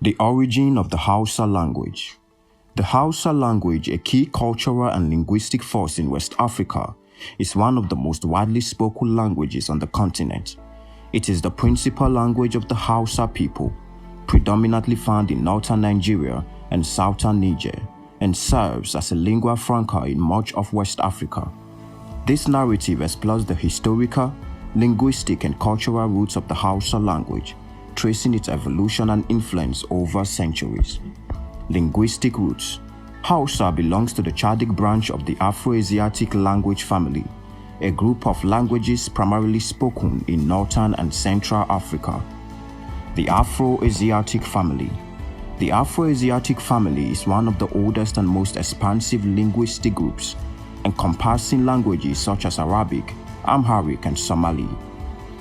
The origin of the Hausa language. The Hausa language, a key cultural and linguistic force in West Africa, is one of the most widely spoken languages on the continent. It is the principal language of the Hausa people, predominantly found in northern Nigeria and southern Niger, and serves as a lingua franca in much of West Africa. This narrative explores the historical, linguistic, and cultural roots of the Hausa language, tracing its evolution and influence over centuries. Linguistic roots. Hausa belongs to the Chadic branch of the Afroasiatic language family, a group of languages primarily spoken in northern and central Africa. The Afroasiatic family. The Afroasiatic family is one of the oldest and most expansive linguistic groups, encompassing languages such as Arabic, Amharic, and Somali.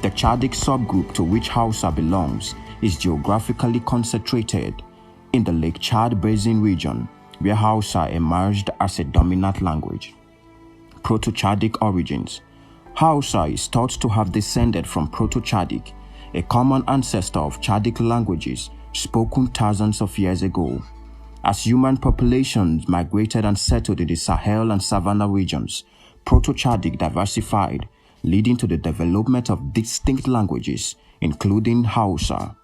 The Chadic subgroup to which Hausa belongs is geographically concentrated in the Lake Chad Basin region, where Hausa emerged as a dominant language. Proto-Chadic origins. Hausa is thought to have descended from Proto-Chadic, a common ancestor of Chadic languages spoken thousands of years ago. As human populations migrated and settled in the Sahel and Savannah regions, Proto-Chadic diversified, leading to the development of distinct languages, including Hausa.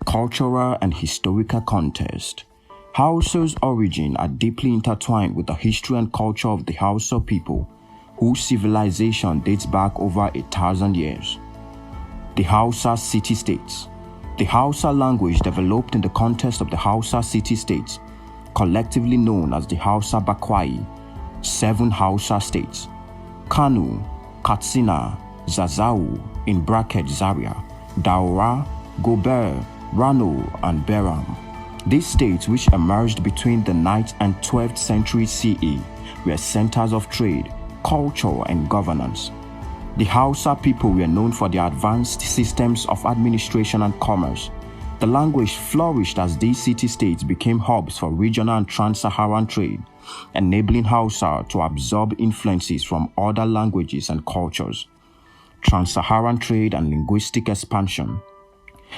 Cultural and historical context. Hausa's origins are deeply intertwined with the history and culture of the Hausa people, whose civilization dates back over 1,000 years. The Hausa city-states. The Hausa language developed in the context of the Hausa city-states, collectively known as the Hausa Bakwai, 7 Hausa states: Kano, Katsina, Zazzau (Zaria), Daura, Gober, Rano, and Beram. These states, which emerged between the 9th and 12th century CE, were centers of trade, culture, and governance. The Hausa people were known for their advanced systems of administration and commerce. The language flourished as these city-states became hubs for regional and trans-Saharan trade, enabling Hausa to absorb influences from other languages and cultures. Trans-Saharan trade and linguistic expansion.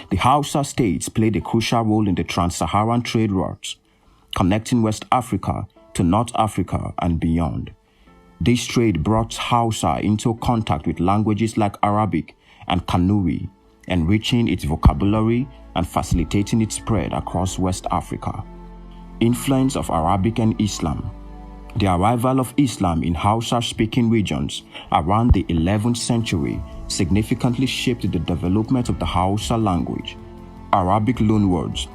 The Hausa states played a crucial role in the Trans-Saharan trade routes, connecting West Africa to North Africa and beyond. This trade brought Hausa into contact with languages like Arabic and Kanuri, enriching its vocabulary and facilitating its spread across West Africa. Influence of Arabic and Islam. The arrival of Islam in Hausa-speaking regions around the 11th century significantly shaped the development of the Hausa language. Arabic loanwords.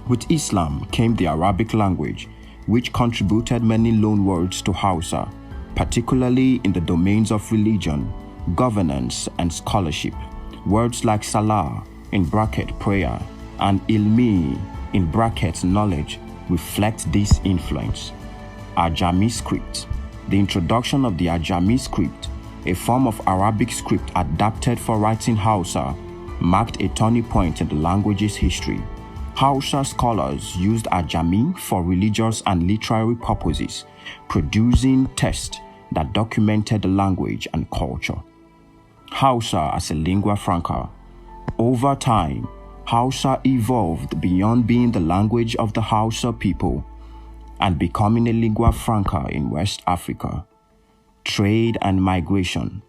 With Islam came the Arabic language, which contributed many loanwords to Hausa, particularly in the domains of religion, governance, and scholarship. Words like Salah (prayer) and Ilmi (knowledge) reflect this influence. Ajami script. The introduction of the Ajami script, a form of Arabic script adapted for writing Hausa, marked a turning point in the language's history. Hausa scholars used Ajami for religious and literary purposes, producing texts that documented the language and culture. Hausa as a lingua franca. Over time, Hausa evolved beyond being the language of the Hausa people and becoming a lingua franca in West Africa. Trade and migration.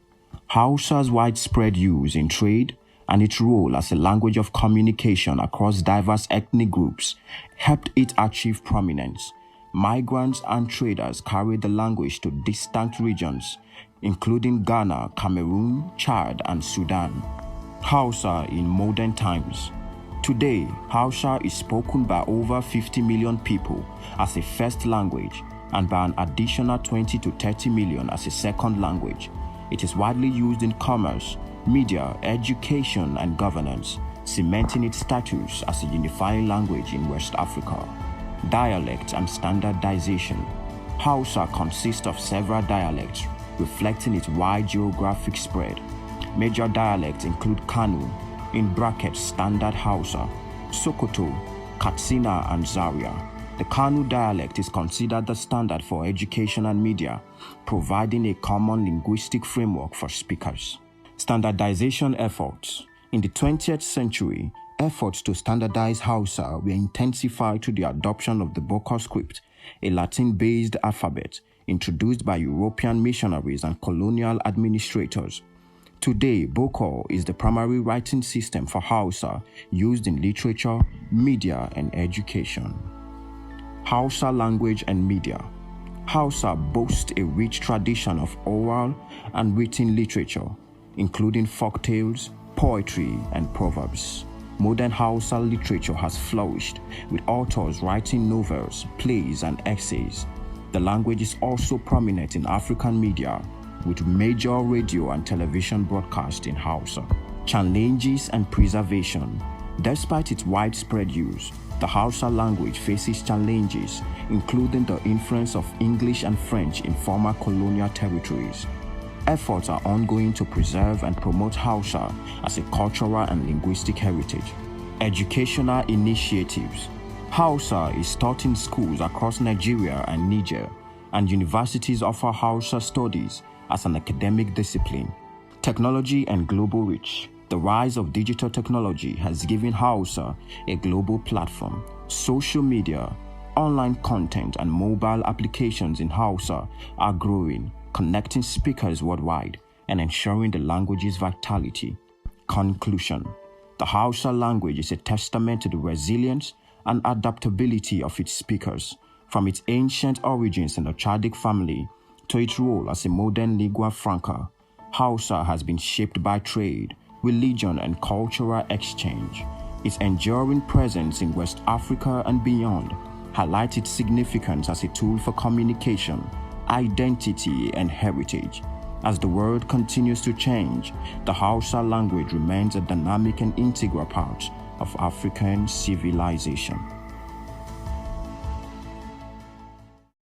Hausa's widespread use in trade and its role as a language of communication across diverse ethnic groups helped it achieve prominence. Migrants and traders carried the language to distant regions, including Ghana, Cameroon, Chad, and Sudan. Hausa in modern times. Today, Hausa is spoken by over 50 million people as a first language and by an additional 20 to 30 million as a second language. It is widely used in commerce, media, education, and governance, cementing its status as a unifying language in West Africa. Dialect and standardization. Hausa consists of several dialects, reflecting its wide geographic spread. Major dialects include Kano (Standard Hausa), Sokoto, Katsina, and Zaria. The Kano dialect is considered the standard for education and media, providing a common linguistic framework for speakers. Standardization efforts. In the 20th century, Efforts to standardize Hausa were intensified through the adoption of the Bokor script, a Latin-based alphabet introduced by European missionaries and colonial administrators. Today, Bokor is the primary writing system for Hausa used in literature, media, and education. Hausa language and media. Hausa boasts a rich tradition of oral and written literature, including folktales, poetry, and proverbs. Modern Hausa literature has flourished, with authors writing novels, plays, and essays. The language is also prominent in African media, with major radio and television broadcasts in Hausa. Challenges and preservation. Despite its widespread use, the Hausa language faces challenges, including the influence of English and French in former colonial territories. Efforts are ongoing to preserve and promote Hausa as a cultural and linguistic heritage. Educational initiatives. Hausa is taught in schools across Nigeria and Niger, and universities offer Hausa studies as an academic discipline. Technology and global reach. The rise of digital technology has given Hausa a global platform. Social media, online content, and mobile applications in Hausa are growing, connecting speakers worldwide and ensuring the language's vitality. Conclusion. The Hausa language is a testament to the resilience and adaptability of its speakers, from its ancient origins in the Chadic family to its role as a modern lingua franca. Hausa has been shaped by trade, religion, and cultural exchange. Its enduring presence in West Africa and beyond highlights its significance as a tool for communication, identity, and heritage. As the world continues to change, the Hausa language remains a dynamic and integral part of African civilization.